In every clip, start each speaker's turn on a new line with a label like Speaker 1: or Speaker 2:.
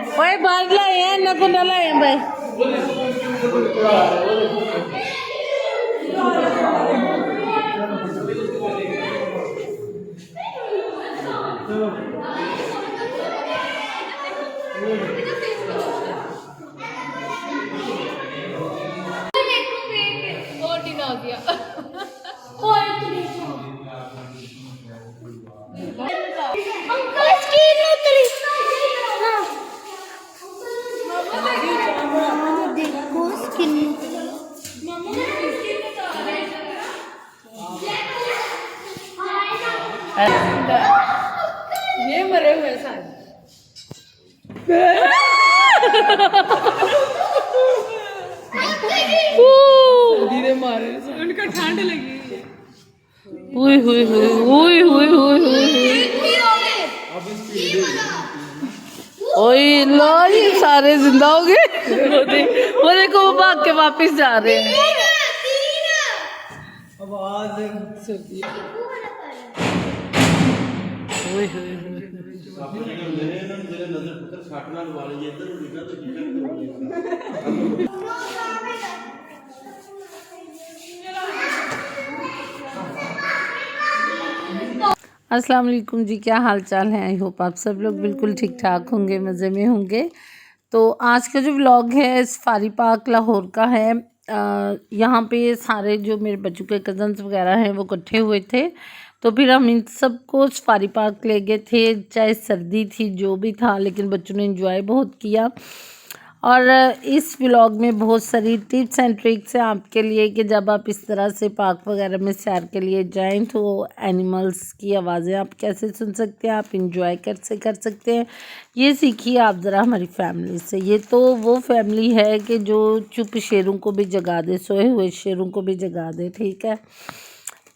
Speaker 1: ओए बाहर लाए हैं ना को ना लाए हैं भाई।
Speaker 2: ये मरे हुए सारे धीरे मारे उनका ठंड लगी
Speaker 1: हुई हुई हुई हुई हुई हुई हुई ओए लो ये सारे जिंदा हो गए। वो देखो वो भाग के वापिस जा रहे हैं। ओए होए अस्सलाम वालेकुम जी, क्या हाल चाल है। आई होप आप सब लोग बिल्कुल ठीक ठाक होंगे, मज़े में होंगे। तो आज का जो व्लॉग है सफारी पार्क लाहौर का है। यहाँ पे सारे जो मेरे बच्चों के कज़न्स वगैरह हैं वो इकट्ठे हुए थे, तो फिर हम इन सबको सफारी पार्क ले गए थे। चाहे सर्दी थी जो भी था, लेकिन बच्चों ने एंजॉय बहुत किया। और इस व्लॉग में बहुत सारी टिप्स एंड ट्रिक्स हैं आपके लिए कि जब आप इस तरह से पार्क वगैरह में सैर के लिए जाएं तो एनिमल्स की आवाज़ें आप कैसे सुन सकते हैं, आप इंजॉय कैसे कर सकते हैं, ये सीखिए आप ज़रा हमारी फैमिली से। ये तो वो फैमिली है कि जो चुप शेरों को भी जगा दे, सोए हुए शेरों को भी जगा दे, ठीक है।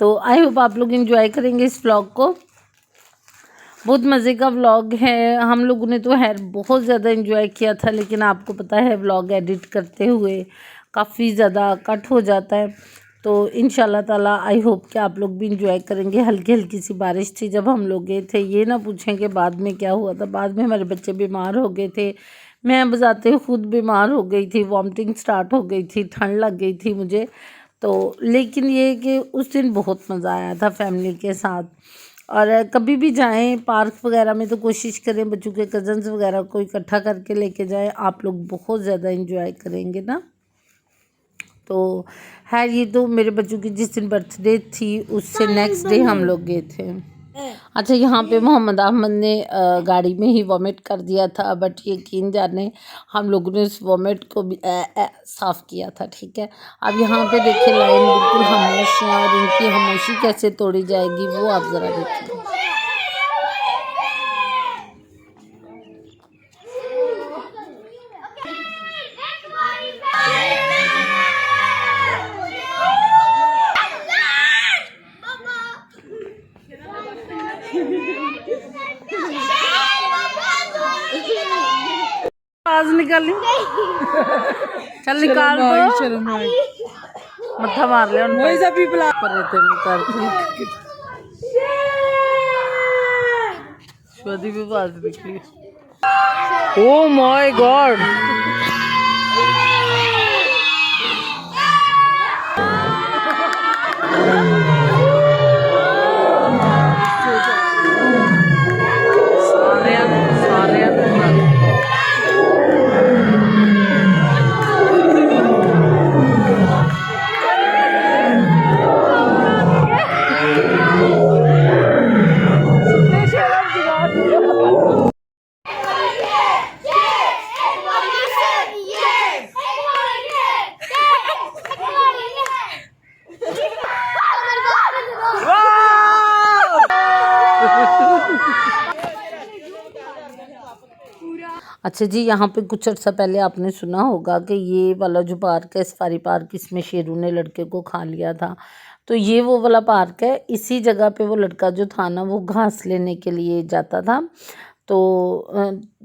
Speaker 1: तो आई होप आप लोग इंजॉय करेंगे इस व्लॉग को। बहुत मज़े का व्लॉग है। हम लोगों ने तो खैर बहुत ज़्यादा एंजॉय किया था, लेकिन आपको पता है व्लॉग एडिट करते हुए काफ़ी ज़्यादा कट हो जाता है। तो इंशाल्लाह ताला आई होप कि आप लोग भी इंजॉय करेंगे। हल्की हल्की सी बारिश थी जब हम लोग गए थे। ये ना पूछें कि बाद में क्या हुआ था। बाद में हमारे बच्चे बीमार हो गए थे, मैं बजाते हुए खुद बीमार हो गई थी, वॉमिटिंग स्टार्ट हो गई थी, ठंड लग गई थी मुझे। तो लेकिन ये कि उस दिन बहुत मज़ा आया था फैमिली के साथ। और कभी भी जाएं पार्क वगैरह में तो कोशिश करें बच्चों के कज़न्स वगैरह को इकट्ठा करके लेके जाएं, आप लोग बहुत ज़्यादा एंजॉय करेंगे ना। तो है ये तो मेरे बच्चों की जिस दिन बर्थडे थी उससे नेक्स्ट डे हम लोग गए थे। अच्छा, यहाँ पे मोहम्मद अहमद ने गाड़ी में ही वॉमिट कर दिया था, बट यकीन जाने हम लोगों ने उस वॉमिट को भी साफ़ किया था, ठीक है। अब यहाँ पे देखिए लाइन बिल्कुल खामोश है और इनकी खामोशी कैसे तोड़ी जाएगी वो आप ज़रा देखिए। आवाज निकाली, चल निकाल दो, मत्था मार ले शादी भी बात निकली। ओ माय गॉड, अच्छा जी, यहाँ पे कुछ अर्सा पहले आपने सुना होगा कि ये वाला जो पार्क है सफारी पार्क, इसमें शेरों ने लड़के को खा लिया था। तो ये वो वाला पार्क है। इसी जगह पे वो लड़का जो था ना वो घास लेने के लिए जाता था। तो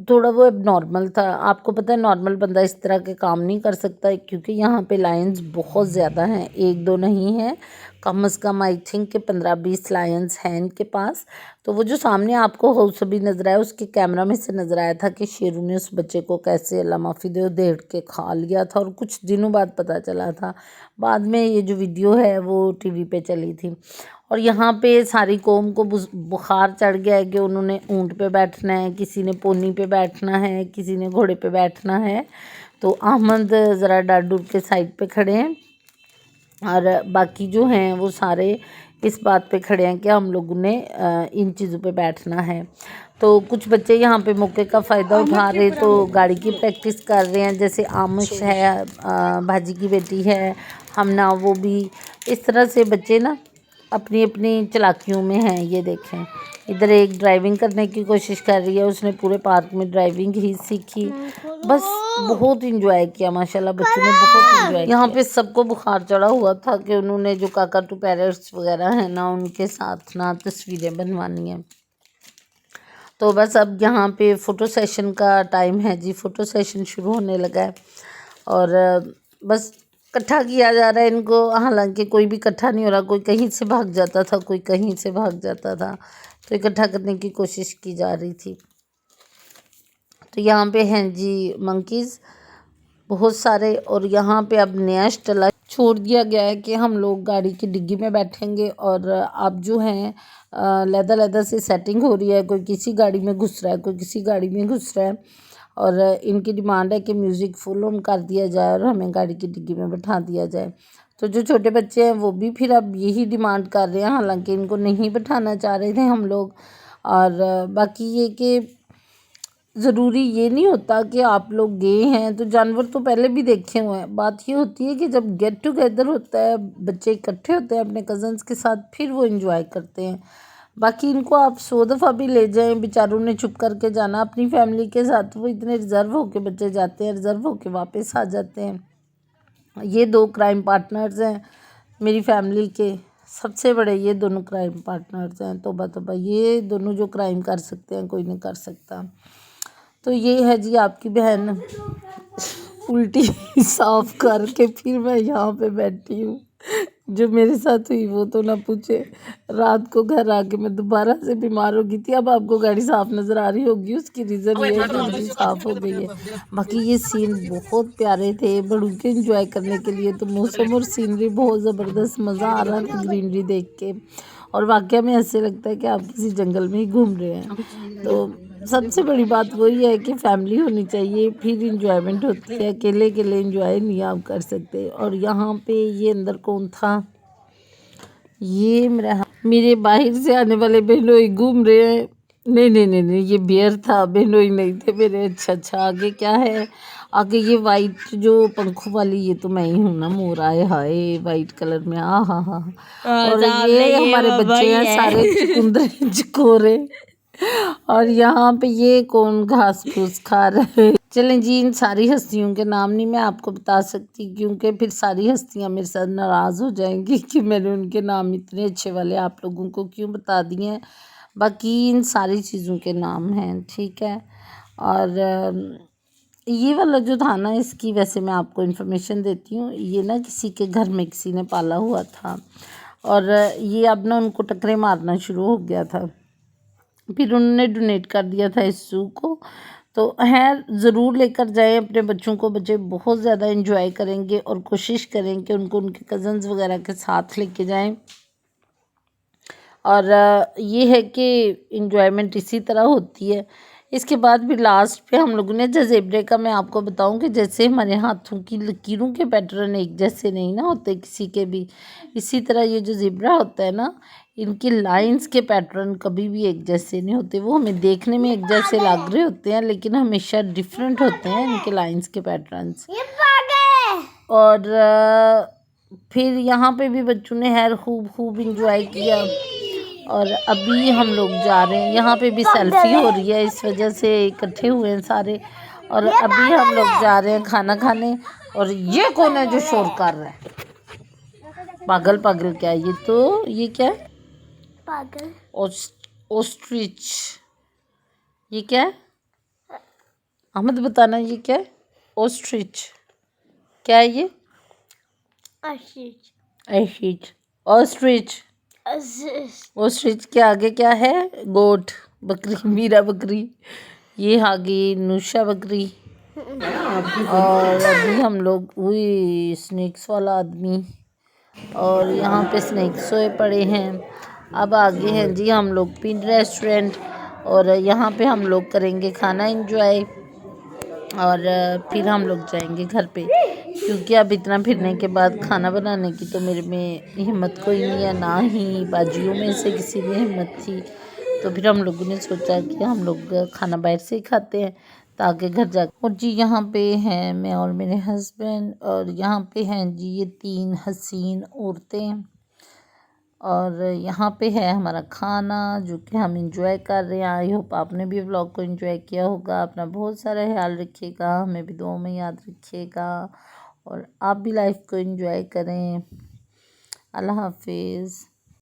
Speaker 1: थोड़ा वो नॉर्मल था। आपको पता है नॉर्मल बंदा इस तरह के काम नहीं कर सकता है, क्योंकि यहाँ पे लायंस बहुत ज़्यादा हैं, एक दो नहीं है, कम से कम आई थिंक कि 15-20 लायंस हैं इनके पास। तो वो जो सामने आपको हाउस अभी नज़र आया, उसके कैमरा में से नज़र आया था कि शेरू ने उस बच्चे को कैसे अल्लाह माफ़ी दे देड़ के खा लिया था, और कुछ दिनों बाद पता चला था। बाद में ये जो वीडियो है वो टीवी पे चली थी। और यहाँ पे सारी कौम को बुखार चढ़ गया है कि उन्होंने ऊँट पे बैठना है, किसी ने पोनी पे बैठना है, किसी ने घोड़े पे बैठना है। तो अहमद ज़रा डर डर के साइड पे खड़े हैं, और बाकी जो हैं वो सारे इस बात पे खड़े हैं कि हम लोगों ने इन चीज़ों पे बैठना है। तो कुछ बच्चे यहाँ पे मौके का फ़ायदा उठा रहे, तो गाड़ी की प्रैक्टिस कर रहे हैं, जैसे आमिश है, भाजी की बेटी है, हमना, वो भी इस तरह से बच्चे ना अपनी अपनी चालाकियों में हैं। ये देखें, इधर एक ड्राइविंग करने की कोशिश कर रही है, उसने पूरे पार्क में ड्राइविंग ही सीखी, बस बहुत इंजॉय किया माशाल्लाह, बच्चों ने बहुत इंजॉय किया। यहाँ पे सबको बुखार चढ़ा हुआ था कि उन्होंने जो काकाटू पैरट्स वगैरह हैं ना, उनके साथ ना तस्वीरें बनवानी है। तो बस अब यहाँ पे फ़ोटो सेशन का टाइम है जी, फ़ोटो सेशन शुरू होने लगा है, और बस इकट्ठा किया जा रहा है इनको। हालांकि कोई भी इकट्ठा नहीं हो रहा, कोई कहीं से भाग जाता था, कोई कहीं से भाग जाता था, तो इकट्ठा करने की कोशिश की जा रही थी। तो यहाँ पे हैं जी मंकीज़ बहुत सारे, और यहाँ पे अब नया स्टला छोड़ दिया गया है कि हम लोग गाड़ी की डिग्गी में बैठेंगे, और अब जो हैं लहदा से सेटिंग हो रही है, कोई किसी गाड़ी में घुस रहा है, कोई किसी गाड़ी में घुस रहा है, और इनकी डिमांड है कि म्यूज़िक फुल ऑन कर दिया जाए और हमें गाड़ी की डिग्गी में बैठा दिया जाए। तो जो छोटे बच्चे हैं वो भी फिर अब यही डिमांड कर रहे हैं, हालांकि इनको नहीं बैठाना चाह रहे थे हम लोग। और बाकी ये कि ज़रूरी ये नहीं होता कि आप लोग गए हैं तो जानवर तो पहले भी देखे हुए हैं। बात ये होती है कि जब गेट टुगेदर होता है, बच्चे इकट्ठे होते हैं अपने कज़न्स के साथ, फिर वो एंजॉय करते हैं। बाकी इनको आप 100 दफ़ा भी ले जाएं, बेचारों ने चुप करके जाना अपनी फैमिली के साथ, वो इतने रिज़र्व होके बच्चे जाते हैं, रिज़र्व होके वापस आ जाते हैं। ये 2 क्राइम पार्टनर्स हैं मेरी फैमिली के, सबसे बड़े ये दोनों क्राइम पार्टनर्स हैं। तौबा, ये दोनों जो क्राइम कर सकते हैं कोई नहीं कर सकता। तो ये है जी आपकी बहन उल्टी साफ करके फिर मैं यहाँ पे बैठी हूँ। जो मेरे साथ हुई वो तो ना पूछे, रात को घर आके मैं दोबारा से बीमार हो गई थी। अब आपको गाड़ी साफ नज़र आ रही होगी, उसकी रीज़न ये है कि गाड़ी साफ़ हो गई है। बाकी ये सीन बहुत प्यारे थे, बड़ों के इंजॉय करने के लिए तो मौसम और सीनरी बहुत ज़बरदस्त, मज़ा आ रहा था ग्रीनरी देख के, और वाकई में ऐसे लगता है कि आप किसी जंगल में ही घूम रहे हैं। तो सबसे बड़ी बात वही है कि फैमिली होनी चाहिए, फिर इंजॉयमेंट होती है, अकेले अकेले इंजॉय नहीं आप कर सकते। और यहाँ पे ये अंदर कौन था, ये मेरे बाहर से आने वाले बहनोई घूम रहे हैं। नहीं, ये बियर था, बहनोई नहीं थे मेरे। अच्छा, आगे क्या है, आगे ये वाइट जो पंखों वाली, ये तो मैं ही हूँ ना, मोर आए हाय वाइट कलर में, हा। और ये हमारे बच्चे हैं सारे चुकुंदर चकोरे, और यहाँ पे ये कौन घास फूस खा रहे हैं। चलें जी, इन सारी हस्तियों के नाम नहीं मैं आपको बता सकती, क्योंकि फिर सारी हस्तियाँ मेरे साथ नाराज़ हो जाएंगी कि मैंने उनके नाम इतने अच्छे वाले आप लोगों को क्यों बता दिए हैं। बाकी इन सारी चीज़ों के नाम हैं, ठीक है। और ये वाला जो था ना, इसकी वैसे मैं आपको इन्फॉर्मेशन देती हूँ, ये ना किसी के घर में किसी ने पाला हुआ था, और ये अब ना उनको टकरे मारना शुरू हो गया था, फिर उन्होंने डोनेट कर दिया था इस ज़ू को। तो है, ज़रूर लेकर जाएं अपने बच्चों को, बच्चे बहुत ज़्यादा एंजॉय करेंगे, और कोशिश करें कि उनको उनके कज़न्स वगैरह के साथ लेके जाएं। और ये है कि इंजॉयमेंट इसी तरह होती है। इसके बाद भी लास्ट पे हम लोगों ने जज़ेबरे का मैं आपको बताऊं कि जैसे हमारे हाथों की लकीरों के पैटर्न एक जैसे नहीं ना होते किसी के भी, इसी तरह ये जो ज़ेबरा होता है ना, इनकी लाइंस के पैटर्न कभी भी एक जैसे नहीं होते। वो हमें देखने में एक जैसे लग रहे होते हैं, लेकिन हमेशा डिफरेंट होते हैं इनके लाइंस के पैटर्न्स। और फिर यहाँ पे भी बच्चों ने खैर खूब इंजॉय किया। और अभी हम लोग जा रहे हैं, यहाँ पे भी सेल्फी हो रही है, इस वजह से इकट्ठे हुए हैं सारे। और अभी हम लोग जा रहे हैं खाना खाने। और ये कौन है जो शोर कर रहा है, पागल क्या है ये, तो ये क्या है, पागल ऑस्ट्रिच, ये क्या है? अहमद बताना ये क्या है? ऑस्ट्रिच। क्या है ये? ऑस्ट्रिच। ऑस्ट्रिच। ऑस्ट्रिच के आगे क्या है? गोट, बकरी, मीरा बकरी। ये आगे नुशा बकरी। और अभी हम लोग हुई स्नैक्स वाला आदमी, और यहाँ पे स्नैक्स सोए पड़े हैं। अब आगे हैं जी हम लोग पिन रेस्टोरेंट, और यहाँ पे हम लोग करेंगे खाना एंजॉय, और फिर हम लोग जाएंगे घर पे, क्योंकि अब इतना फिरने के बाद खाना बनाने की तो मेरे में हिम्मत कोई नहीं है, ना ही बाजियों में से किसी में हिम्मत थी। तो फिर हम लोगों ने सोचा कि हम लोग खाना बाहर से ही खाते हैं ताकि घर जा। और जी यहाँ पे हैं मैं और मेरे हस्बैंड, और यहाँ पे हैं जी ये 3 हसीन औरतें, और यहाँ पे है हमारा खाना जो कि हम इंजॉय कर रहे हैं। आई होप आपने भी व्लॉग को इंजॉय किया होगा। अपना बहुत सारा ख्याल रखिएगा, हमें भी दुआ में याद रखिएगा, और आप भी लाइफ को इंजॉय करें। अल्लाह हाफिज़।